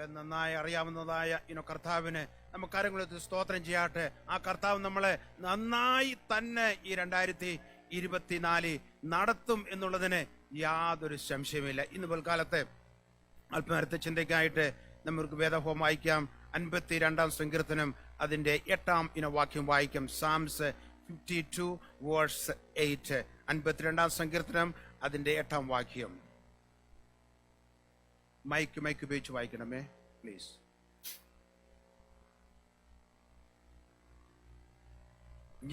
നമ്മളെ നന്നായി അറിയാവുന്നതായ കർത്താവിന് നമുക്ക് കാര്യങ്ങളൊക്കെ സ്തോത്രം ചെയ്യട്ടെ. ആ കർത്താവ് നമ്മളെ നന്നായി തന്നെ ഈ 2024 നടത്തും എന്നുള്ളതിന് യാതൊരു സംശയമില്ല. ഇന്ന് പിൽക്കാലത്തെ അല്പനേരത്തെ ചിന്തയ്ക്കായിട്ട് നമുക്ക് വേദഭാഗം വായിക്കാം. 52-ാം സങ്കീർത്തനം അതിന്റെ 8-ാം വാക്യം വായിക്കാം. സാംസ് 52 വേഴ്സ് 8. 52-ാം സങ്കീർത്തനം അതിന്റെ 8-ാം വാക്യം. മൈക്ക് ഉപയോഗിച്ച് വായിക്കണമേ പ്ലീസ്.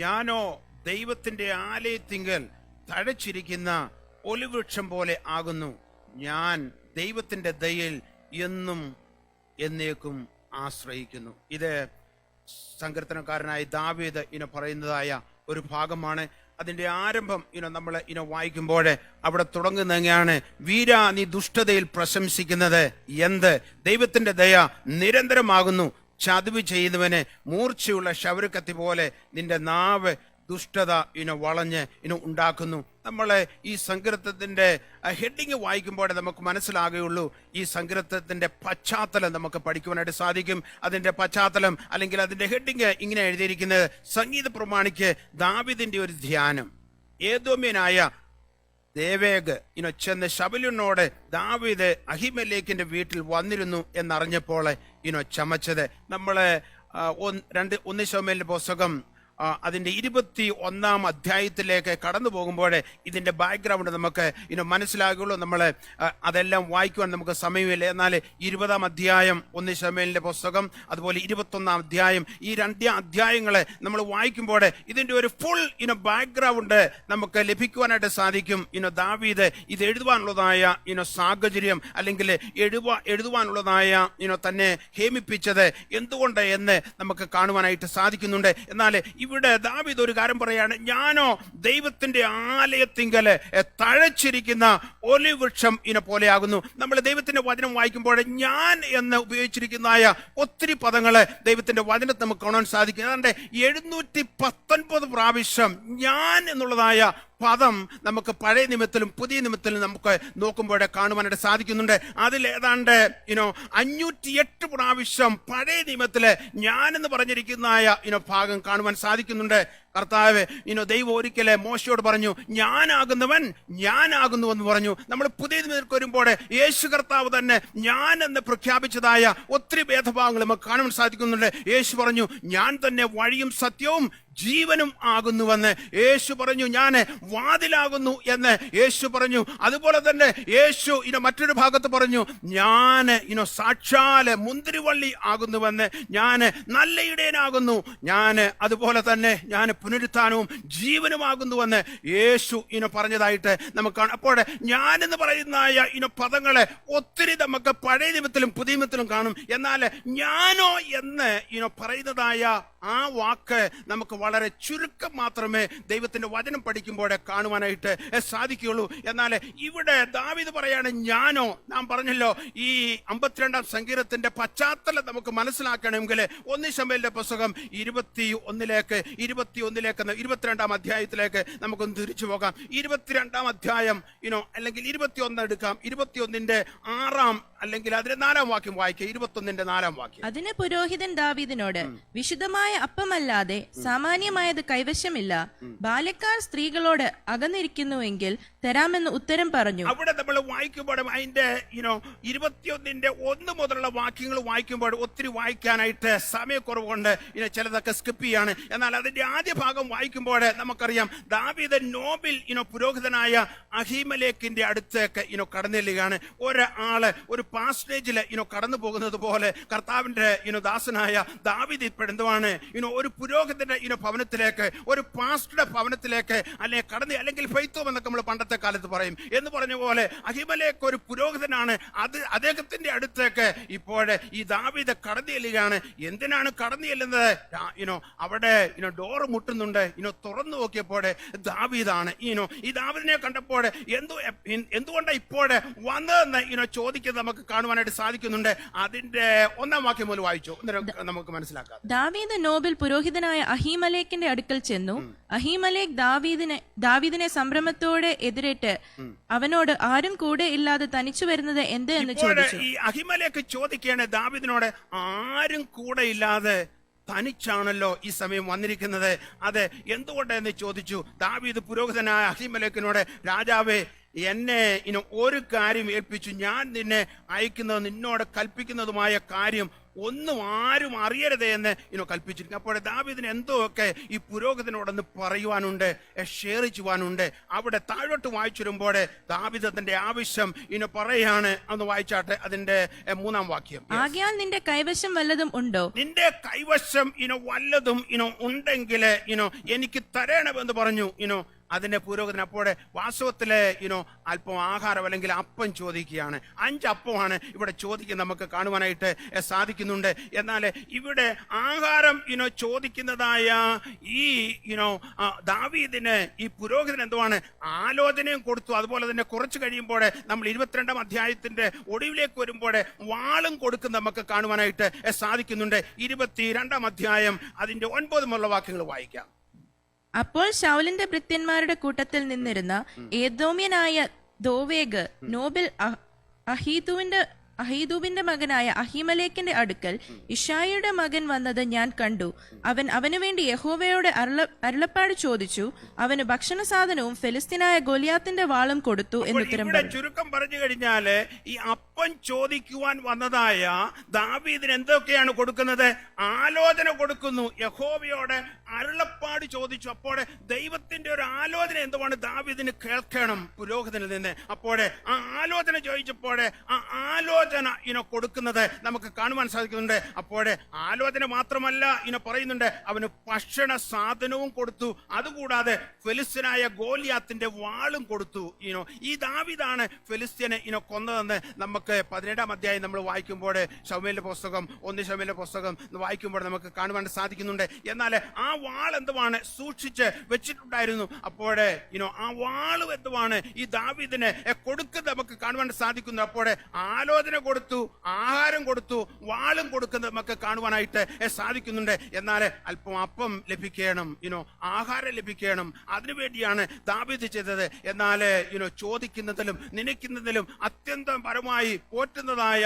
ഞാനോ ദൈവത്തിന്റെ ആലയത്തിങ്കൽ തഴച്ചിരിക്കുന്ന ഒലിവൃക്ഷം പോലെ ആകുന്നു. ഞാൻ ദൈവത്തിന്റെ ദയയിൽ എന്നും എന്നേക്കും ആശ്രയിക്കുന്നു. ഇത് സങ്കീർത്തനക്കാരനായ ദാവീദ് പറയുന്നതായ ഒരു ഭാഗമാണ്. അതിന്റെ ആരംഭം നമ്മൾ വായിക്കുമ്പോൾ അവിടെ തുടങ്ങുന്ന എങ്ങനെയാണ്? വീര, നീ ദുഷ്ടതയിൽ പ്രശംസിക്കുന്നത് എന്ത്? ദൈവത്തിന്റെ ദയ നിരന്തരമാകുന്നു. ചതിവ് ചെയ്യുന്നവനെ മൂർച്ചയുള്ള ശവരക്കത്തി പോലെ നിന്റെ നാവ് ദുഷ്ടത വളഞ്ഞ് ഉണ്ടാക്കുന്നു. നമ്മളെ ഈ സങ്കീർത്തനത്തിന്റെ ഹെഡിങ് വായിക്കുമ്പോൾ നമുക്ക് മനസ്സിലാകുകയുള്ളൂ. ഈ സങ്കീർത്തനത്തിന്റെ പശ്ചാത്തലം നമുക്ക് പഠിക്കുവാനായിട്ട് സാധിക്കും. അതിന്റെ പശ്ചാത്തലം അല്ലെങ്കിൽ അതിന്റെ ഹെഡിങ് ഇങ്ങനെ എഴുതിയിരിക്കുന്നത്: സംഗീത പ്രമാണിക്ക് ദാവീദിന്റെ ഒരു ധ്യാനം. ഏദോമ്യനായ ദേവേഗ് ചെന്ന് ശബലിനോട് ദാവീദ് അഹിമേലെക്കിന്റെ വീട്ടിൽ വന്നിരുന്നു എന്നറിഞ്ഞപ്പോൾ ചമച്ചത്. നമ്മള് 1 ശമൂവേലിന്റെ പുസ്തകം അതിന്റെ 21-ാം അധ്യായത്തിലേക്ക് കടന്നു പോകുമ്പോൾ ഇതിന്റെ ബാക്ക്ഗ്രൗണ്ട് നമുക്ക് മനസ്സിലാകുള്ളൂ. നമ്മൾ അതെല്ലാം വായിക്കുവാൻ നമുക്ക് സമയമില്ല. എന്നാൽ 20-ാം അധ്യായം 1 ശമൂവേലിന്റെ പുസ്തകം, അതുപോലെ 21-ാം അധ്യായം, ഈ 2 അധ്യായങ്ങളെ നമ്മൾ വായിക്കുമ്പോൾ ഇതിന്റെ ഒരു ഫുൾ ബാക്ക്ഗ്രൗണ്ട് നമുക്ക് ലഭിക്കുവാനായിട്ട് സാധിക്കും. ദാവീദ് ഇത് എഴുതുവാനുള്ളതായ സാഹചര്യം അല്ലെങ്കിൽ എഴുതുവാനുള്ളതായ തന്നെ ഹേമിപ്പിച്ചത് എന്തുകൊണ്ട് എന്ന് നമുക്ക് കാണുവാനായിട്ട് സാധിക്കുന്നുണ്ട്. എന്നാൽ ഇവിടെ ദാവീദ് ഒരു കാര്യം പറയാണ്: ഞാനോ ദൈവത്തിന്റെ ആലയത്തിങ്കല് തഴച്ചിരിക്കുന്ന ഒലിവൃക്ഷം പോലെയാകുന്നു. നമ്മൾ ദൈവത്തിന്റെ വചനം വായിക്കുമ്പോൾ ഞാൻ എന്ന് ഉപയോഗിച്ചിരിക്കുന്നതായ ഒത്തിരി പദങ്ങള് ദൈവത്തിന്റെ വചനത്തിൽ നമുക്ക് കാണാൻ സാധിക്കും. ഏതാണ്ട് 719 പ്രാവശ്യം ഞാൻ എന്നുള്ളതായ പദം നമുക്ക് പഴയ നിയമത്തിലും പുതിയ നിയമത്തിലും നമുക്ക് നോക്കുമ്പോൾ കാണുവാനായിട്ട് സാധിക്കുന്നുണ്ട്. അതിൽ ഏതാണ്ട് 508 പ്രാവശ്യം പഴയ നിയമത്തില് ഞാനെന്ന് പറഞ്ഞിരിക്കുന്നതായ ഭാഗം കാണുവാൻ സാധിക്കുന്നുണ്ട്. കർത്താവ് ദൈവം ഒരിക്കലെ മോശയോട് പറഞ്ഞു, ഞാനാകുന്നവൻ ഞാനാകുന്നു എന്ന് പറഞ്ഞു. നമ്മൾ പുതിയ നിയമത്തിലേക്ക് വരുമ്പോൾ യേശു കർത്താവ് തന്നെ ഞാൻ എന്ന് പ്രഖ്യാപിച്ചതായ ഒത്തിരി ഭേദഭാഗങ്ങൾ നമുക്ക് കാണുവാൻ സാധിക്കുന്നുണ്ട്. യേശു പറഞ്ഞു, ഞാൻ തന്നെ വഴിയും സത്യവും ജീവനും ആകുന്നുവെന്ന് യേശു പറഞ്ഞു. ഞാൻ വാതിലാകുന്നു എന്ന് യേശു പറഞ്ഞു. അതുപോലെ തന്നെ യേശു മറ്റൊരു ഭാഗത്ത് പറഞ്ഞു, ഞാൻ സാക്ഷാല് മുന്തിരിവള്ളി ആകുന്നുവെന്ന്, ഞാൻ നല്ല ഇടയനാകുന്നു, ഞാൻ അതുപോലെ തന്നെ ഞാൻ പുനരുത്ഥാനവും ജീവനുമാകുന്നുവെന്ന് യേശു പറഞ്ഞതായിട്ട് നമുക്ക് കാണാം. അപ്പോൾ ഞാനെന്ന് പറയുന്ന പദങ്ങളെ ഒത്തിരി നമുക്ക് പഴയ നിയമത്തിലും പുതിയ നിയമത്തിലും കാണും. എന്നാൽ ഞാനോ എന്ന് പറയുന്നതായ ആ വാക്ക് നമുക്ക് വളരെ ചുരുക്കം മാത്രമേ ദൈവത്തിന്റെ വചനം പഠിക്കുമ്പോൾ കാണുവാനായിട്ട് സാധിക്കുകയുള്ളൂ. എന്നാൽ ഇവിടെ ദാവീദ് പറയാണ് ഞാനോ. നാം പറഞ്ഞല്ലോ, ഈ 52-ാം സങ്കീർത്തനത്തിന്റെ പശ്ചാത്തലം നമുക്ക് മനസ്സിലാക്കണമെങ്കിൽ 1 ശമൂവേലിന്റെ പുസ്തകം 22-ാം അധ്യായത്തിലേക്ക് നമുക്കൊന്ന് തിരിച്ചു പോകാം. 22-ാം അധ്യായം അല്ലെങ്കിൽ 21 എടുക്കാം. 21-ന്റെ 6-ാം അല്ലെങ്കിൽ അതിന്റെ 4-ാം വാക്യം വായിക്കുക. 21-ന്റെ 4-ാം വാക്യം. അതിന് പുരോഹിതൻ ദാവീദിനോട്, വിശുദ്ധമായ അപ്പമല്ലാതെ സാമാന്യമായത് കൈവശമില്ല. ബാല്യക്കാർ സ്ത്രീകളോട് അകന്നിരിക്കുന്നുവെങ്കിൽ തരാമെന്ന് ഉത്തരം പറഞ്ഞു. അവിടെ നമ്മൾ വായിക്കുമ്പോൾ അതിന്റെ 21-ന്റെ 1 മുതലുള്ള വാക്യങ്ങൾ വായിക്കുമ്പോൾ ഒത്തിരി വായിക്കാനായിട്ട് സമയക്കുറവ് കൊണ്ട് ചിലതൊക്കെ സ്കിപ്പ് ചെയ്യാണ്. എന്നാൽ അതിന്റെ ആദ്യ ഭാഗം വായിക്കുമ്പോൾ നമുക്കറിയാം, ദാവീദ് നോബിൽ പുരോഹിതനായ അഹീമേലെക്കിന്റെ അടുത്തേക്ക് കടന്നെല്ലുകയാണ്. ഒരാള് ഒരു പാസ്റ്റേജില് കടന്നു പോകുന്നത് പോലെ കർത്താവിന്റെ ദാസനായ ദാവീദ് ഇപ്പോഴെന്തുവാണ് ഒരു പുരോഹിതന്റെ ഭവനത്തിലേക്ക്, ഒരു പാസ്റ്ററുടെ ഭവനത്തിലേക്ക് അല്ലെങ്കിൽ ഫെയ്ത്തോം എന്നൊക്കെ നമ്മൾ പണ്ടത്തെ കാലത്ത് പറയും എന്ന് പറഞ്ഞ പോലെ അഹീമേലെക്ക് ഒരു പുരോഹിതനാണ്. അദ്ദേഹത്തിന്റെ അടുത്തേക്ക് ഇപ്പോഴേ ഈ ദാവീദ് കടന്നു ചെല്ലുകയാണ്. എന്തിനാണ് കടന്നു ചെല്ലുന്നത്? അവിടെ ഡോറ് മുട്ടുന്നുണ്ട്. തുറന്നു നോക്കിയപ്പോൾ ദാവീദാണ്. ഈ ദാവീദിനെ കണ്ടപ്പോൾ എന്തുകൊണ്ടാണ് ഇപ്പോഴേ വന്നതെന്ന് ചോദിക്കുന്നത് നമുക്ക് നമുക്ക് കാണുവാനായിട്ട് സാധിക്കുന്നുണ്ട്. അതിന്റെ 1-ാം വാക്യം മുതൽ വായിച്ചു നമുക്ക് മനസ്സിലാക്കാം. ദാവീദ് നോബിൽ പുരോഹിതനായ അഹീമലേക്കിന്റെ അടുക്കൽ ചെന്നു. അഹീമലേക്ക് ദാവീദിനെ സംഭ്രമത്തോടെ എതിരേറ്റ് അവനോട് ആരും കൂടെ ഇല്ലാതെ തനിച്ചു വരുന്നത് എന്ത് എന്ന് ചോദിച്ചു. ഈ അഹിമലേക്ക് ചോദിക്കുകയാണ് ദാവീദിനോട്, ആരും കൂടെ ഇല്ലാതെ തനിച്ചാണല്ലോ ഈ സമയം വന്നിരിക്കുന്നത്, അത് എന്തുകൊണ്ടെന്ന് ചോദിച്ചു. ദാവീദ് പുരോഹിതനായ അഹീമലേക്കിനോട്, രാജാവേ, എന്നെ ഒരു കാര്യം ഏൽപ്പിച്ചു, ഞാൻ നിന്നെ അയക്കുന്നത് നിന്നോട് കൽപ്പിക്കുന്നതുമായ കാര്യം ഒന്നും ആരും അറിയരുതേ എന്ന് കൽപ്പിച്ചിരിക്കുന്നു. അപ്പോൾ ദാവീദിന് എന്തോ ഒക്കെ ഈ പുരോഹിതനോടൊന്ന് പറയുവാനുണ്ട്, ഷെയർ ചെയ്യുവാനുണ്ട്. അവിടെ താഴോട്ട് വായിച്ചു വരുമ്പോൾ ദാവീദ് തന്റെ ആവശ്യം പറയാണ്. ഒന്ന് വായിച്ചാട്ടെ അതിന്റെ 3-ാം വാക്യം. ആകയാൽ നിന്റെ കൈവശം വല്ലതും ഉണ്ടോ? നിന്റെ കൈവശം വല്ലതും ഉണ്ടെങ്കിൽ എനിക്ക് തരണമെന്ന് പറഞ്ഞു. അതിന്റെ പുരോഹിതൻ അപ്പോഴെ വാസ്തവത്തില് അല്പം ആഹാരം അല്ലെങ്കിൽ അപ്പം ചോദിക്കുകയാണ്. 5 അപ്പമാണ് ഇവിടെ ചോദിക്കുന്നത്, നമുക്ക് കാണുവാനായിട്ട് സാധിക്കുന്നുണ്ട്. എന്നാൽ ഇവിടെ ആഹാരം ചോദിക്കുന്നതായ ഈ ദാവീദിന് ഈ പുരോഹിതൻ എന്തുവാണ് ആലോചനയും കൊടുത്തു. അതുപോലെ തന്നെ കുറച്ച് കഴിയുമ്പോൾ നമ്മൾ 22-ാം അധ്യായത്തിന്റെ ഒടുവിലേക്ക് വരുമ്പോൾ വാളും കൊടുക്കുന്ന നമുക്ക് കാണുവാനായിട്ട് സാധിക്കുന്നുണ്ട്. 22-ാം അധ്യായം അതിന്റെ 9 മുതലുള്ള വാക്യങ്ങൾ വായിക്കാം. അപ്പോൾ ശൗലിന്റെ ഭൃത്യന്മാരുടെ കൂട്ടത്തിൽ നിന്നിരുന്ന ഏദോമ്യനായ ദോവേഗ് നോബിൽ അഹീദൂബിന്റെ മകനായ അഹീമലേക്കിന്റെ അടുക്കൽ ഇഷായിയുടെ മകൻ വന്നത് ഞാൻ കണ്ടു. അവൻ അവനു വേണ്ടി യഹോവയോട് അരുളപ്പാട് ചോദിച്ചു. അവന് ഭക്ഷണ സാധനവും ഫെലിസ്തീനായ ഗോലിയാത്തിന്റെ വാളും കൊടുത്തു എന്നുത്തരം പറഞ്ഞു. ചുരുക്കം പറഞ്ഞു കഴിഞ്ഞാല് ഈ അപ്പം ചോദിക്കുവാൻ വന്നതായ ദാവീദിന് എന്തൊക്കെയാണ് കൊടുക്കുന്നത്? ആലോചന കൊടുക്കുന്നു. യഹോവയോട് അരുളപ്പാട് ചോദിച്ചു. അപ്പോൾ ദൈവത്തിന്റെ ഒരു ആലോചന എന്തുവാണ് ദാവീദിന് കേൾക്കണം പുരോഹിതനിൽ നിന്ന്. അപ്പോഴേ ആ ആലോചന ചോദിച്ചപ്പോഴേ ആ ആലോചന കൊടുക്കുന്നത് നമുക്ക് കാണുവാൻ സാധിക്കുന്നുണ്ട്. അപ്പോഴേ ആലോചന മാത്രമല്ല പറയുന്നുണ്ട്, അവന് ഭക്ഷണ സാധനവും കൊടുത്തു. അതുകൂടാതെ ഫെലിസ്ത്യനായ ഗോലിയാത്തിന്റെ വാളും കൊടുത്തു. ഈ ദാവീദാണ് ഫെലിസ്ത്യനെ കൊന്നതെന്ന് നമുക്ക് 17-ാം അധ്യായം നമ്മൾ വായിക്കുമ്പോൾ ശമൂവേലിന്റെ പുസ്തകം 1 ശമൂവേലിന്റെ പുസ്തകം വായിക്കുമ്പോൾ നമുക്ക് കാണുവാൻ സാധിക്കുന്നുണ്ട്. എന്നാൽ ആ വാൾ എന്തുവാണ് സൂക്ഷിച്ച് വെച്ചിട്ടുണ്ടായിരുന്നു. അപ്പോഴേ ആ വാള് എന്തുവാണ് ഈ ദാവീദിനെ കൊടുക്കുന്നത് നമുക്ക് കാണുവാൻ സാധിക്കുന്നു. അപ്പോഴേ ആലോചന കൊടുത്തു, ആഹാരം കൊടുത്തു, വാളും കൊടുക്കുന്നത് നമുക്ക് കാണുവാനായിട്ട് സാധിക്കുന്നുണ്ട്. എന്നാൽ അല്പം അപ്പം ലഭിക്കണം, ആഹാരം ലഭിക്കണം, അതിനുവേണ്ടിയാണ് ദാവീദ് ചെയ്തത്. എന്നാൽ ചോദിക്കുന്നതിലും നനയ്ക്കുന്നതിലും അത്യന്തം പരമായി പോറ്റുന്നതായ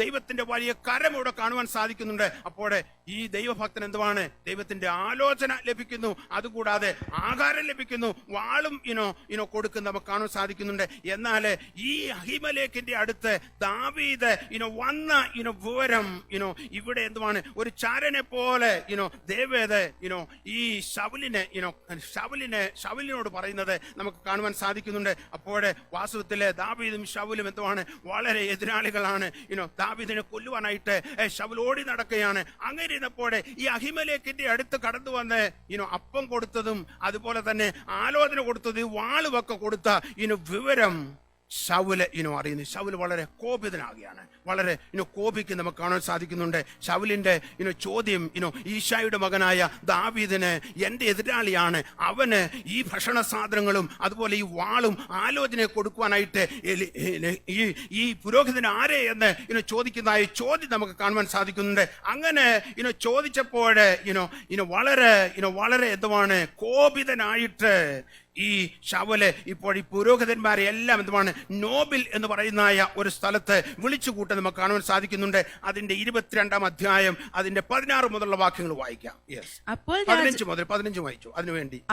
ദൈവത്തിന്റെ വലിയ കരം ഇവിടെ കാണുവാൻ സാധിക്കുന്നുണ്ട്. അപ്പോഴേ ഈ ദൈവഭക്തൻ എന്തുവാണ് ദൈവത്തിന്റെ ആലോചന ലഭിക്കുന്നു, അതുകൂടാതെ ആഹാരം ലഭിക്കുന്നു, വാളും കൊടുക്കുന്ന നമുക്ക് കാണാൻ സാധിക്കുന്നുണ്ട്. എന്നാൽ ഈ അഹീമലേക്കിന്റെ അടുത്ത് ദാവീദ് വന്ന വിവരം ഇവിടെ എന്തുവാണ് ഒരു ചാരനെ പോലെ ദാവീദ് ഈ ശൗലിനോട് പറയുന്നത് നമുക്ക് കാണുവാൻ സാധിക്കുന്നുണ്ട്. അപ്പോഴേ വാസ്തവത്തില് ദാവീദും ശൗലും എന്തുവാണ് വളരെ എതിരാളികളാണ്. ദാവീദിനെ കൊല്ലുവാനായിട്ട് ശൗൽ ഓടി നടക്കുകയാണ്. അങ്ങനെ ഇരുന്നപ്പോഴേ ഈ അഹിമലേക്കിന്റെ അടുത്ത് കടന്നു വന്ന് അപ്പം കൊടുത്തതും അതുപോലെ തന്നെ ആലോചന കൊടുത്തതും വാളുമൊക്കെ കൊടുത്ത വിവരം ശൗല് അറിയുന്നു. ശൗല് വളരെ കോപിതനാകുകയാണ്, വളരെ കോപിക്ക് നമുക്ക് കാണാൻ സാധിക്കുന്നുണ്ട്. ശൗലിന്റെ ചോദ്യം ഈശായുടെ മകനായ ദാവീദിന് എന്റെ എതിരാളിയാണ്, അവന് ഈ ഭക്ഷണ സാധനങ്ങളും അതുപോലെ ഈ വാളും ആലോചന കൊടുക്കുവാനായിട്ട് ഈ പുരോഹിതൻ ആരെ എന്ന് ചോദിക്കുന്നതായ ചോദ്യം നമുക്ക് കാണുവാൻ സാധിക്കുന്നുണ്ട്. അങ്ങനെ ചോദിച്ചപ്പോൾ വളരെ എന്തുവാണ് കോപിതനായിട്ട് ഈ ശൗല് ഇപ്പോൾ ഈ പുരോഹിതന്മാരെ എല്ലാം എന്തുവാണ് നോബിൽ എന്ന് പറയുന്ന ഒരു സ്ഥലത്ത് വിളിച്ചു കൂട്ടാൻ നമുക്ക് കാണുവാൻ സാധിക്കുന്നുണ്ട്. അതിന്റെ 22-ാം അധ്യായം അതിന്റെ 16 മുതലുള്ള വാക്യങ്ങൾ വായിക്കാം. അപ്പോൾ 15 മുതൽ 15 വായിച്ചു.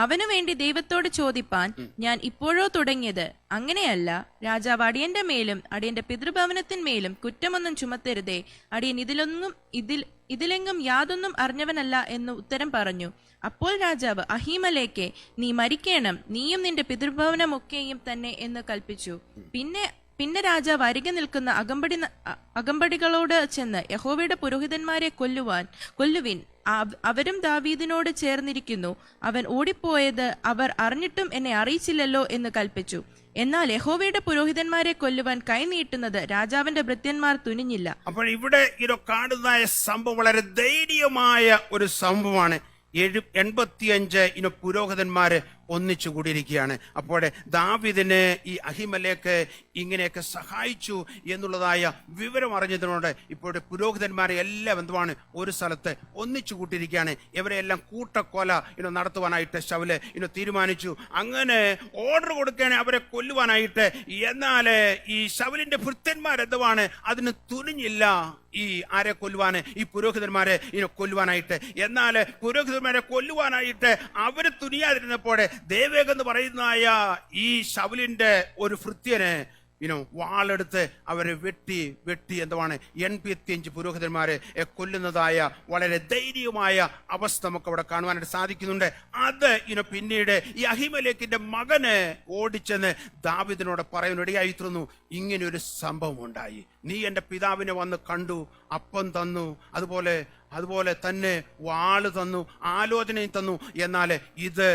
അവനു വേണ്ടി ദൈവത്തോട് ചോദിപ്പാൻ ഞാൻ ഇപ്പോഴോ തുടങ്ങിയത്? അങ്ങനെയല്ല, രാജാവ് അടിയന്റെ മേലും അടിയന്റെ പിതൃഭവനത്തിന്മേലും കുറ്റമൊന്നും ചുമത്തരുതേ. അടിയൻ ഇതിലെങ്ങും യാതൊന്നും അറിഞ്ഞവനല്ല എന്ന് ഉത്തരം പറഞ്ഞു. അപ്പോൾ രാജാവ് അഹീമലേക്കെ, നീ മരിക്കണം, നീയും നിന്റെ പിതൃഭവനമൊക്കെയും തന്നെ എന്ന് കൽപ്പിച്ചു. പിന്നെ രാജാവ് അരികെ നിൽക്കുന്ന അകമ്പടികളോട് ചെന്ന് യഹോവയുടെ പുരോഹിതന്മാരെ കൊല്ലുവിൻ, അവരും ദാവീദിനോട് ചേർന്നിരിക്കുന്നു. അവൻ ഓടിപ്പോയത് അവർ അറിഞ്ഞിട്ടും എന്നെ അറിയിച്ചില്ലല്ലോ എന്ന് കൽപ്പിച്ചു. എന്നാൽ യഹോവയുടെ പുരോഹിതന്മാരെ കൊല്ലുവാൻ കൈ നീട്ടുന്നത് രാജാവിന്റെ ഭൃത്യന്മാർ തുനിഞ്ഞില്ല. അപ്പോൾ ഇവിടെ കാണുന്ന സംഭവം വളരെ ദയനീയമായ ഒരു സംഭവമാണ്. 85 പുരോഹിതന്മാര് ഒന്നിച്ചു കൂടിയിരിക്കുകയാണ്. അപ്പോഴേ ദാവീദിനെ ഈ അഹിമേലെക്ക് ഇങ്ങനെയൊക്കെ സഹായിച്ചു എന്നുള്ളതായ വിവരം അറിഞ്ഞതിനോട് ഇപ്പോഴത്തെ പുരോഹിതന്മാരെ എല്ലാം എന്തുവാണ് ഒരു സ്ഥലത്ത് ഒന്നിച്ചു കൂട്ടിയിരിക്കുകയാണ്. ഇവരെല്ലാം കൂട്ടക്കൊല നടത്തുവാനായിട്ട് ശൗല് തീരുമാനിച്ചു. അങ്ങനെ ഓർഡർ കൊടുക്കുകയാണ് അവരെ കൊല്ലുവാനായിട്ട്. എന്നാൽ ഈ ശൗലിന്റെ ഭൃത്യന്മാരെന്തുവാണ് അതിന് തുനിഞ്ഞില്ല ഈ ആരെ കൊല്ലുവാന്, ഈ പുരോഹിതന്മാരെ കൊല്ലുവാനായിട്ട്. എന്നാൽ പുരോഹിതന്മാരെ കൊല്ലുവാനായിട്ട് അവര് തുനിയാതിരുന്നപ്പോഴേ ദേവേഗ് എന്ന് പറയുന്നതായ ഈ ശൗലിന്റെ ഒരു ഭൃത്യന് വാളെടുത്ത് അവരെ വെട്ടി എന്തുവാണ് 85 പുരോഹിതന്മാരെ കൊല്ലുന്നതായ വളരെ ദയനീയമായ അവസ്ഥ നമുക്ക് അവിടെ കാണുവാനായിട്ട് സാധിക്കുന്നുണ്ട്. അത് പിന്നീട് ഈ അഹിമേലെക്കിന്റെ മകന് ഓടിച്ചെന്ന് ദാവീദിനോട് പറയാനിടയായിത്തീർന്നു. ഇങ്ങനെ ഒരു സംഭവം ഉണ്ടായി, നീ എൻ്റെ പിതാവിനെ വന്ന് കണ്ടു, അപ്പം തന്നു, അതുപോലെ തന്നെ വാള് തന്നു, ആലോചനയും തന്നു. എന്നാൽ ഇത്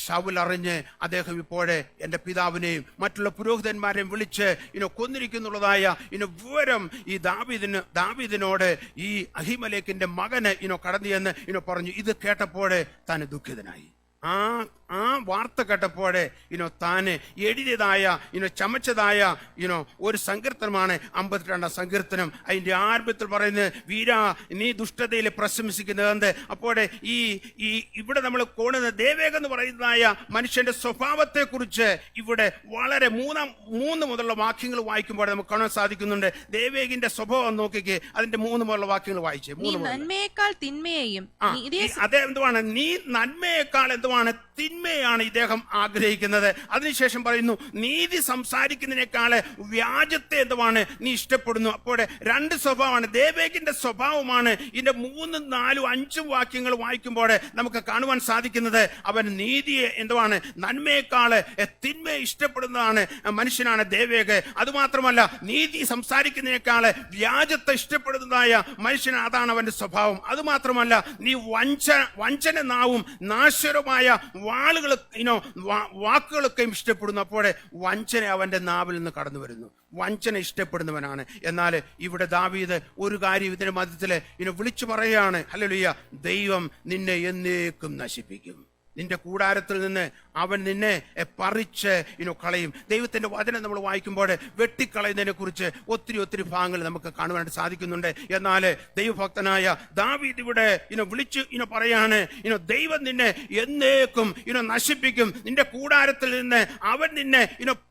ശൗൽ അറിഞ്ഞ് അദ്ദേഹം ഇപ്പോഴേ എൻ്റെ പിതാവിനെയും മറ്റുള്ള പുരോഹിതന്മാരെയും വിളിച്ച് കൊന്നിരിക്കുന്നുള്ളതായ വിവരം ഈ ദാവീദിനോട് ഈ അഹിമേലെക്കിന്റെ മകന് കടന്നു ചെന്ന് പറഞ്ഞു. ഇത് കേട്ടപ്പോഴേ താൻ ദുഃഖിതനായി. ആ വാർത്ത കേട്ടപ്പോഴേ താന് എഴുതിയതായ ചമച്ചതായ ഒരു സങ്കീർത്തനമാണ് 52-ാം സങ്കീർത്തനം. അതിന്റെ ആരംഭത്തിൽ പറയുന്നത്, വീരാ നീ ദുഷ്ടതയിൽ പ്രശംസിക്കുന്നത്. അപ്പോഴേ ഇവിടെ നമ്മൾ കാണുന്ന ദേവേഗ് എന്ന് പറയുന്നതായ മനുഷ്യന്റെ സ്വഭാവത്തെ കുറിച്ച് ഇവിടെ വളരെ 3 മുതലുള്ള വാക്യങ്ങൾ വായിക്കുമ്പോൾ നമുക്ക് കാണാൻ സാധിക്കുന്നുണ്ട്. ദേവേഗിന്റെ സ്വഭാവം നോക്കിക്കേ, അതിന്റെ 3 മുതലുള്ള വാക്യങ്ങൾ വായിച്ചേ. നന്മയേക്കാൾ തിന്മയെയും അതേ എന്തുവാണ്, നീ നന്മയേക്കാൾ എന്തുവാണ് തിന്മയാണ് ഇദ്ദേഹം ആഗ്രഹിക്കുന്നത്. അതിനുശേഷം പറയുന്നു, നീതി സംസാരിക്കുന്നതിനേക്കാള് വ്യാജത്തെ എന്തുവാണ് നീ ഇഷ്ടപ്പെടുന്നു. അപ്പോൾ 2 സ്വഭാവമാണ്. ദേവേഗിന്റെ സ്വഭാവമാണ് ഇതിന്റെ 3, 4, 5 വാക്യങ്ങൾ വായിക്കുമ്പോൾ നമുക്ക് കാണുവാൻ സാധിക്കുന്നത്. അവൻ നീതിയെ എന്തുവാണ്, നന്മയേക്കാള് തിന്മയെ ഇഷ്ടപ്പെടുന്നതാണ് മനുഷ്യനാണ് ദേവേഗ്. അതുമാത്രമല്ല, നീതി സംസാരിക്കുന്നതിനേക്കാള് വ്യാജത്തെ ഇഷ്ടപ്പെടുന്നതായ മനുഷ്യൻ, അതാണ് അവന്റെ സ്വഭാവം. അതുമാത്രമല്ല, നീ വഞ്ചന നാവും നാശകരമായ വാക്കുകളൊക്കെയും ഇഷ്ടപ്പെടുന്നു. അപ്പോഴേ വഞ്ചന അവന്റെ നാവിൽ നിന്ന് കടന്നു വരുന്നു. വഞ്ചന ഇഷ്ടപ്പെടുന്നവനാണ്. എന്നാൽ ഇവിടെ ദാവീദ് ഒരു കാര്യം ഇതിന്റെ മധ്യത്തില് വിളിച്ചു പറയുകയാണ്, ഹല്ലേലൂയ, ദൈവം നിന്നെ എന്നേക്കും നശിപ്പിക്കും. നിന്റെ കൂടാരത്തിൽ നിന്ന് അവൻ നിന്നെ പറിച്ച് കളയും. ദൈവത്തിന്റെ വചനം നമ്മൾ വായിക്കുമ്പോൾ വെട്ടിക്കളയുന്നതിനെ കുറിച്ച് ഒത്തിരി ഭാഗങ്ങൾ നമുക്ക് കാണുവാനായിട്ട് സാധിക്കുന്നുണ്ട്. എന്നാൽ ദൈവഭക്തനായ ദാവീദ് ഇവിടെ വിളിച്ചു പറയാണ്, ദൈവം നിന്നെ എന്നേക്കും നശിപ്പിക്കും. നിന്റെ കൂടാരത്തിൽ നിന്ന് അവൻ നിന്നെ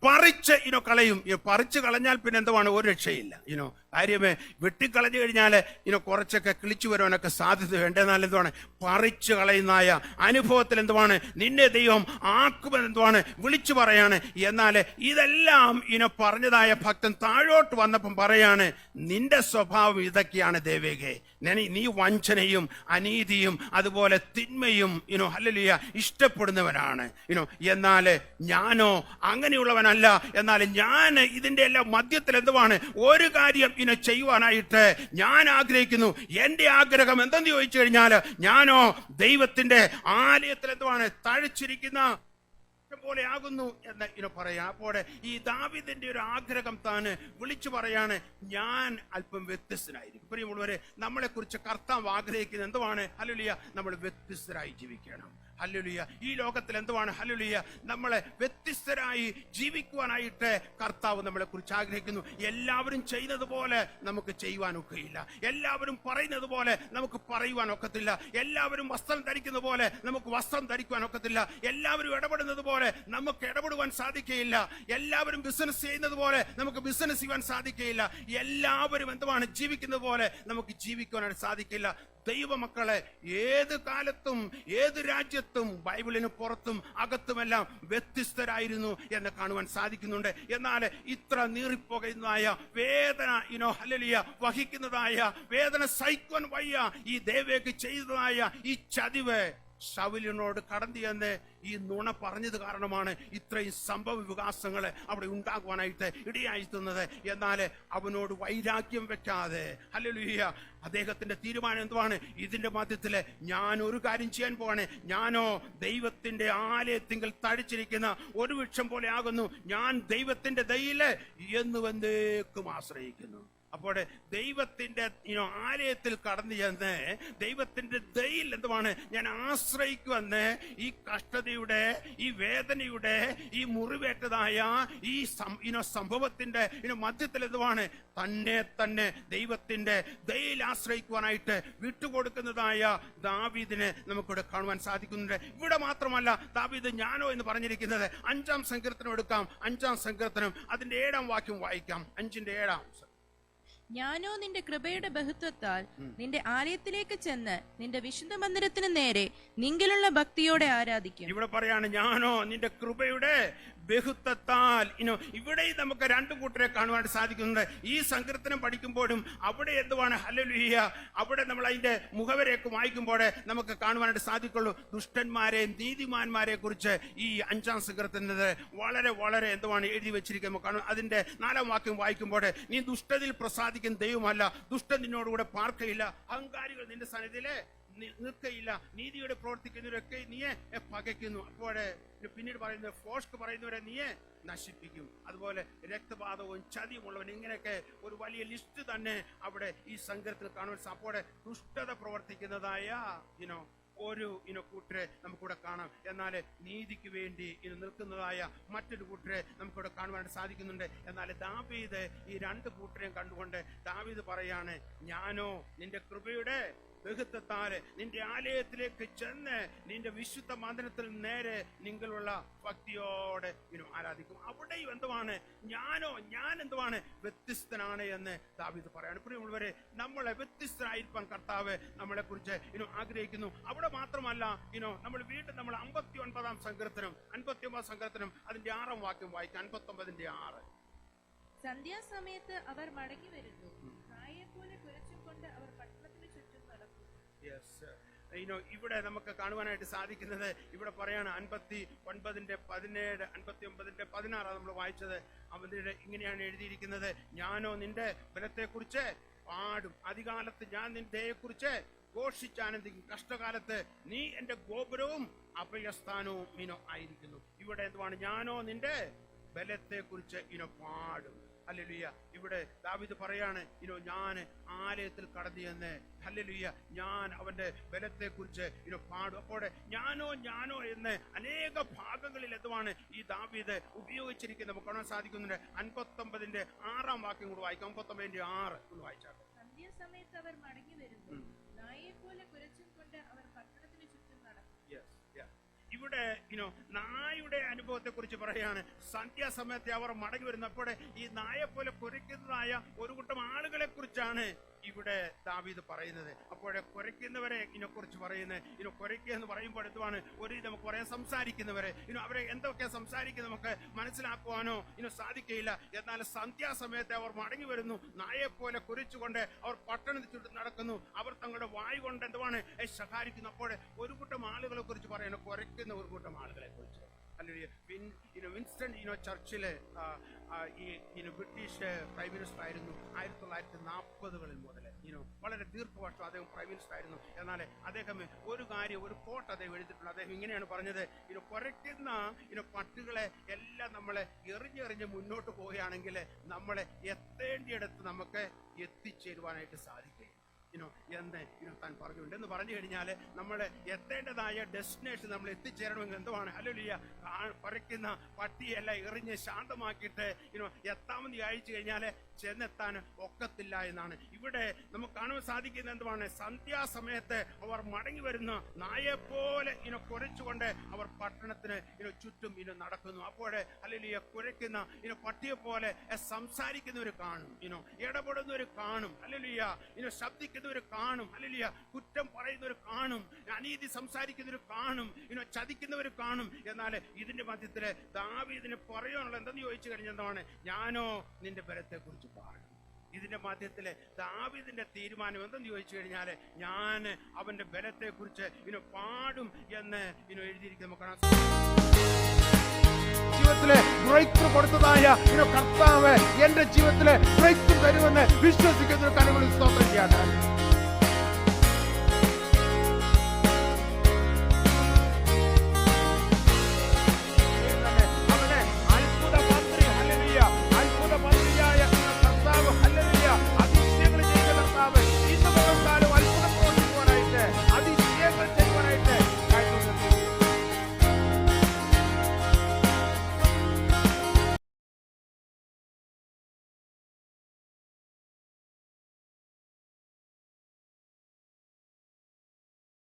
പറിച്ച് കളയും. പറിച്ചു കളഞ്ഞാൽ പിന്നെ എന്തുവാണ്, ഒരു രക്ഷയില്ല. കാര്യമേ, വെട്ടിക്കളഞ്ഞു കഴിഞ്ഞാൽ കുറച്ചൊക്കെ കിളിച്ചു വരുവാനൊക്കെ സാധ്യതയുണ്ട്. എന്നാൽ എന്തുവാണ്, പറിച്ചു കളയുന്നായ അനുഭവത്തിൽ എന്തുവാണ് നിന്നെ ദൈവം ആക്കുമെന്ന് വിളിച്ചു പറയാണ്. എന്നാൽ ഇതെല്ലാം പറഞ്ഞതായ ഭക്തൻ താഴോട്ട് വന്നപ്പം പറയാണ്, നിന്റെ സ്വഭാവം ഇതൊക്കെയാണ് ദേവേഗേ. നീ വഞ്ചനയും അനീതിയും അതുപോലെ തിന്മയും ഹല്ലേലൂയ ഇഷ്ടപ്പെടുന്നവനാണ്. എന്നാൽ ഞാനോ അങ്ങനെയുള്ളവനല്ല. എന്നാൽ ഞാൻ ഇതിന്റെ എല്ലാം മധ്യത്തിൽ എന്തുവാണ് ഒരു കാര്യം ചെയ്യുവാനായിട്ട് ഞാൻ ആഗ്രഹിക്കുന്നു. എന്റെ ആഗ്രഹം എന്തെന്ന് ചോദിച്ചു കഴിഞ്ഞാൽ, ഞാനോ ദൈവത്തിന്റെ ആലയത്തിൽ എന്തുവാണ് തഴച്ചിരിക്കുന്ന പോലെ ആകുന്നു എന്ന് പറയാം. അപ്പോൾ ഈ ദാവീദിന്റെ ഒരു ആഗ്രഹം താൻ വിളിച്ചു പറയാണ്, ഞാൻ അല്പം വ്യത്യസ്തനായിരിക്കും. പ്രിയമുള്ളവരെ, നമ്മളെ കുറിച്ച് കർത്താവ് ആഗ്രഹിക്കുന്നത് എന്തുവാണ്, ഹല്ലേലൂയ, നമ്മൾ വ്യത്യസ്തരായി ജീവിക്കണം. ഹല്ലേലൂയ, ഈ ലോകത്തിൽ എന്തുവാണ്, ഹല്ലേലൂയ, നമ്മളെ വ്യത്യസ്തരായി ജീവിക്കുവാനായിട്ട് കർത്താവ് നമ്മളെ കുറിച്ച് ആഗ്രഹിക്കുന്നു. എല്ലാവരും ചെയ്യുന്നത് പോലെ നമുക്ക് ചെയ്യുവാൻ ഒക്കെയില്ല. എല്ലാവരും പറയുന്നത് പോലെ നമുക്ക് പറയുവാൻ ഒക്കത്തില്ല. എല്ലാവരും വസ്ത്രം ധരിക്കുന്ന പോലെ നമുക്ക് വസ്ത്രം ധരിക്കുവാൻ ഒക്കത്തില്ല. എല്ലാവരും ഇടപെടുന്നത് പോലെ നമുക്ക് ഇടപെടുവാൻ സാധിക്കുകയില്ല. എല്ലാവരും ബിസിനസ് ചെയ്യുന്നത് പോലെ നമുക്ക് ബിസിനസ് ചെയ്യാൻ സാധിക്കുകയില്ല. എല്ലാവരും എന്തുവാണ് ജീവിക്കുന്നത് പോലെ നമുക്ക് ജീവിക്കുവാനായിട്ട് സാധിക്കില്ല. ദൈവമക്കളെ, ഏത് കാലത്തും ഏത് രാജ്യത്തും ബൈബിളിന് പുറത്തും അകത്തുമെല്ലാം വ്യത്യസ്തരായിരുന്നു എന്ന് കാണുവാൻ സാധിക്കുന്നുണ്ട്. എന്നാൽ ഇത്ര നീറിപ്പോകുന്നതായ വേദന ഹല്ലേലൂയ വഹിക്കുന്നതായ വേദന സഹിക്കുവാൻ വയ്യ ഈ ദേവേഗ് ചെയ്തതായ ഈ ചതിവ് ശൗലിനോട് കടന്നു ചെന്ന് ഈ നുണ പറഞ്ഞത് കാരണമാണ് ഇത്രയും സംഭവ വികാസങ്ങൾ അവിടെ ഉണ്ടാകുവാനായിട്ട് ഇടയായിത്തുന്നത്. എന്നാൽ അവനോട് വൈരാഗ്യം വെക്കാതെ ഹല്ലേലൂയ അദ്ദേഹത്തിന്റെ തീരുമാനം എന്തുവാണ്, ഇതിന്റെ മധ്യത്തില് ഞാൻ ഒരു കാര്യം ചെയ്യാൻ പോവാണ്. ഞാനോ ദൈവത്തിന്റെ ആലയത്തിങ്കൽ തടിച്ചിരിക്കുന്ന ഒരു വൃക്ഷം പോലെ ആകുന്നു. ഞാൻ ദൈവത്തിന്റെ ദയയില് എന്നുവെന്തേക്കും ആശ്രയിക്കുന്നു. അപ്പോൾ ദൈവത്തിന്റെ ആലയത്തിൽ കടന്നു ചെന്ന് ദൈവത്തിന്റെ ദയയിൽ എന്തുവാണ് ഞാൻ ആശ്രയിക്കുമെന്ന് ഈ കഷ്ടതയുടെ, ഈ വേദനയുടെ, ഈ മുറിവേറ്റതായ ഈ സംഭവത്തിന്റെ മധ്യത്തിൽ എന്തുവാണ് തന്നെ ദൈവത്തിന്റെ ദയയിൽ ആശ്രയിക്കുവാനായിട്ട് വിട്ടുകൊടുക്കുന്നതായ ദാവീദിനെ നമുക്കിവിടെ കാണുവാൻ സാധിക്കുന്നുണ്ട്. ഇവിടെ മാത്രമല്ല ദാവീദ് ഞാനോ എന്ന് പറഞ്ഞിരിക്കുന്നത് 5-ാം സങ്കീർത്തനം എടുക്കാം. 5-ാം സങ്കീർത്തനം അതിന്റെ 7-ാം വാക്യം വായിക്കാം. 5-ന്റെ 7. ഞാനോ നിന്റെ കൃപയുടെ ബഹുത്വത്താൽ നിന്റെ ആലയത്തിലേക്ക് ചെന്ന് നിന്റെ വിശുദ്ധ മന്ദിരത്തിന് നേരെ നിങ്കിലുള്ള ഭക്തിയോടെ ആരാധിക്കും. ഇവിടെ പറയാണ് ഞാനോ നിന്റെ കൃപയുടെ ബഹുത്വത്താൽ. ഇവിടെ നമുക്ക് 2 കൂട്ടരെ കാണുവാൻ സാധിക്കുന്നുണ്ട്. ഈ സങ്കീർത്തനം പഠിക്കുമ്പോഴും അവിടെ എന്തുവാണ് ഹല്ലേലൂയ, അവിടെ നമ്മൾ അതിന്റെ മുഖവരെയൊക്കെ വായിക്കുമ്പോൾ നമുക്ക് കാണുവാനായിട്ട് സാധിക്കുള്ളൂ. ദുഷ്ടന്മാരെ നീതിമാന്മാരെ കുറിച്ച് ഈ 5-ാം സങ്കീർത്തനത്തിൽ വളരെ വളരെ എന്തുവാണ് എഴുതി വെച്ചിരിക്കുന്നത്. അതിന്റെ 4-ാം വാക്യം വായിക്കുമ്പോൾ നീ ദുഷ്ടതയിൽ പ്രസാദിക്കുന്ന ദൈവമല്ല, ദുഷ്ടൻ നിന്നോടുകൂടെ പാർക്കയില്ല, അഹങ്കാരികൾ നിന്റെ സന്നിധിയിലെ നിൽക്കയില്ല, നീതിയോടെ പ്രവർത്തിക്കുന്നവരൊക്കെ നീയെ പകയ്ക്കുന്നു. അപ്പോഴേ പിന്നീട് പറയുന്നത് ഫോഷ്ക്ക് പറയുന്നവരെ നീയെ നശിപ്പിക്കും. അതുപോലെ രക്തപാതവും ചതിയുമുള്ളവൻ, ഇങ്ങനെയൊക്കെ ഒരു വലിയ ലിസ്റ്റ് തന്നെ അവിടെ ഈ സങ്കീർത്തനത്തിൽ കാണുവാൻ. അപ്പോൾ ദുഷ്ടത പ്രവർത്തിക്കുന്നതായ ഒരു കൂട്ടരെ നമുക്കിവിടെ കാണാം. എന്നാൽ നീതിക്ക് വേണ്ടി നിൽക്കുന്നതായ മറ്റൊരു കൂട്ടരെ നമുക്കിവിടെ കാണുവാനായിട്ട് സാധിക്കുന്നുണ്ട്. എന്നാൽ ദാവീദ് ഈ 2 കൂട്ടരെയും കണ്ടുകൊണ്ട് ദാവീദ് പറയാണ് ഞാനോ നിന്റെ കൃപയുടെ ബഹുത്വത്താല് നിന്റെ ആലയത്തിലേക്ക് ചെന്ന് നിന്റെ വിശുദ്ധ മന്ദിരത്തിൽ നേരെ നിങ്ങളുള്ള ഭക്തിയോടെ ആരാധിക്കും. അവിടെയും എന്തുവാണ് ഞാൻ എന്തുവാണ് വ്യത്യസ്തനാണ് എന്ന് ദാവീദ് പറയാണ്. പ്രിയമുള്ളവരെ, നമ്മളെ വ്യത്യസ്തനായിരിക്കാൻ കർത്താവ് നമ്മളെ കുറിച്ച് ആഗ്രഹിക്കുന്നു. അവിടെ മാത്രമല്ല നമ്മൾ വീണ്ടും നമ്മൾ 59-ാം സങ്കീർത്തനം അതിന്റെ 6-ാം വാക്യം വായിക്കാം. 59-ന്റെ 6. സന്ധ്യാസമയത്ത് അവർ മടങ്ങി വരുന്നു, നായെ പോലെ കുരച്ചുകൊണ്ട് അവർ പട്ടണത്തിന് ചുറ്റും നടക്കും. ഇവിടെ നമുക്ക് കാണുവാനായിട്ട് സാധിക്കുന്നത് ഇവിടെ പറയാണ് 59-ന്റെ 17, 59-ന്റെ 16 നമ്മൾ വായിച്ചത്. അവരുടെ ഇങ്ങനെയാണ് എഴുതിയിരിക്കുന്നത്, ഞാനോ നിന്റെ ബലത്തെ കുറിച്ച് പാടും, അധികാലത്ത് ഞാൻ നിന്റെ ദയയെക്കുറിച്ച് ഘോഷിച്ചാനന്ദിക്കും, കഷ്ടകാലത്ത് നീ എന്റെ ഗോപുരവും അഭയസ്ഥാനവും ആയിരിക്കുന്നു. ഇവിടെ എന്തുവാണ് ഞാനോ നിന്റെ ബലത്തെ കുറിച്ച് പാടും. ഹല്ലേലൂയ. ഇവിടെ ദാവീദ് പറയാണ് ഞാൻ ആലയത്തിൽ കടന്നു എന്ന് ഹല്ലേലൂയ ഞാൻ അവന്റെ ബലത്തെ കുറിച്ച് പാടും. അപ്പോൾ ഞാനോ എന്ന് അനേക ഭാഗങ്ങളിൽ എന്തുവാണ് ഈ ദാവീദ് ഉപയോഗിച്ചിരിക്കുന്നത് നമുക്ക് കാണാൻ സാധിക്കുന്നുണ്ട്. 59-ന്റെ 6-ാം വാക്യം കൂടി വായിക്കാം. 59-ന്റെ 6 ഒന്ന് വായിച്ചാട്ടെ. സന്ധ്യാസമയത്ത് അവർ മടങ്ങി വരുന്നു, നായെ പോലെ കുരച്ചും കൊണ്ട് അവർ പട്ടണത്തിന് ചുറ്റും നടക്കും. ഇവിടെ നായുടെ അനുഭവത്തെ കുറിച്ച് പറയാണ്. സന്ധ്യാസമയത്തെ അവർ മടങ്ങി വരുന്നപ്പോൾ ഈ നായെ പോലെ കുരയ്ക്കുന്നതായ ഒരു കൂട്ടം ആളുകളെ കുറിച്ചാണ് ഇവിടെ ദാവീദ് പറയുന്നത്. അപ്പോഴേ കുരയ്ക്കുന്നവരെ കുറിച്ച് പറയുന്നത് കുരയ്ക്കുക എന്ന് പറയുമ്പോൾ എന്തുവാണ് നമുക്ക് പറയാൻ സംസാരിക്കുന്നവരെ അവരെ എന്തൊക്കെ സംസാരിക്കുന്നത് നമുക്ക് മനസ്സിലാക്കുവാനോ സാധിക്കുകയില്ല. എന്നാൽ സന്ധ്യാസമയത്തെ അവർ മടങ്ങി വരുന്നു, നായെ പോലെ കുരച്ചുകൊണ്ട് അവർ പട്ടണത്തിൽ ചുറ്റും നടക്കുന്നു, അവർ തങ്ങളുടെ വായു കൊണ്ട് എന്തുവാണ് ശകാരിക്കുന്നു. അപ്പോൾ ഒരു കൂട്ടം ആളുകളെ കുറിച്ച് പറയുന്നു, കുരയ്ക്കുന്ന ഒരു കൂട്ടം ആളുകളെ കുറിച്ച്. വിൻസ്റ്റൺ ചർച്ചില് ബ്രിട്ടീഷ് പ്രൈം മിനിസ്റ്റർ ആയിരുന്നു 1940-കളിൽ മുതൽ. വളരെ ദീർഘവർഷം അദ്ദേഹം പ്രൈം മിനിസ്റ്റർ ആയിരുന്നു. എന്നാൽ അദ്ദേഹം ഒരു കോട്ട് അദ്ദേഹം എഴുതിയിട്ടുണ്ട്. അദ്ദേഹം ഇങ്ങനെയാണ് പറഞ്ഞത്, കുറയ്ക്കുന്ന പട്ടുകളെ എല്ലാം നമ്മളെ എറിഞ്ഞെറിഞ്ഞ് മുന്നോട്ട് പോവുകയാണെങ്കിൽ നമ്മളെ എത്തേണ്ടിയിടത്ത് നമുക്ക് എത്തിച്ചേരുവാനായിട്ട് സാധിക്കും എന്ന് താൻ പറഞ്ഞുണ്ട്. എന്ന് പറഞ്ഞു കഴിഞ്ഞാൽ നമ്മൾ എത്തേണ്ടതായ ഡെസ്റ്റിനേഷൻ നമ്മൾ എത്തിച്ചേരണമെങ്കിൽ എന്തുവാണ് ഹല്ലേലൂയ കുറയ്ക്കുന്ന പട്ടിയെല്ലാം എറിഞ്ഞ് ശാന്തമാക്കിയിട്ട് എത്താമെന്ന് അയച്ചു കഴിഞ്ഞാൽ ചെന്നെത്താൻ ഒക്കത്തില്ല എന്നാണ്. ഇവിടെ നമുക്ക് കാണുവാൻ സാധിക്കുന്ന എന്തുവാണ് സന്ധ്യാസമയത്ത് അവർ മടങ്ങി വരുന്ന നായെപ്പോലെ കുരച്ചുകൊണ്ട് അവർ പട്ടണത്തിന് ചുറ്റും നടക്കുന്നു. അപ്പോൾ ഹല്ലേലൂയ കുരയ്ക്കുന്ന പട്ടിയെ പോലെ സംസാരിക്കുന്നവർ കാണും, ഇടപെടുന്നവർ കാണും, ഹല്ലേലൂയ ശബ്ദിക്കുന്നവർ കാണും, ഹല്ലേലൂയ കുറ്റം പറയുന്നവർ കാണും, അനീതി സംസാരിക്കുന്നവർ കാണും, ചതിക്കുന്നവർ കാണും. എന്നാൽ ഇതിന്റെ മധ്യത്തില് ദാവീദിന് പറയാനുള്ള എന്തെന്ന് ചോദിച്ചു കഴിഞ്ഞാൽ എന്താണ് ഞാനോ നിന്റെ ബലത്തെ കുറിച്ച് പാടും. ഇതിന്റെ മധ്യത്തില് ദാവീദിന്റെ തീരുമാനം എന്തെന്ന് ചോദിച്ചു കഴിഞ്ഞാല് ഞാൻ അവന്റെ ബലത്തെ കുറിച്ച് പാടും എന്ന് എഴുതിയിരിക്കുന്നു. ജീവിതത്തിലെ ബ്രേക്ക് ത്രൂ കൊടുത്തതായ കർത്താവ് എന്റെ ജീവിതത്തിലെ ബ്രേക്ക് ത്രൂ തരുമെന്ന് വിശ്വസിക്കുന്ന ഒരു കനുകളിൽ സ്തോത്രം ചെയ്യാൻ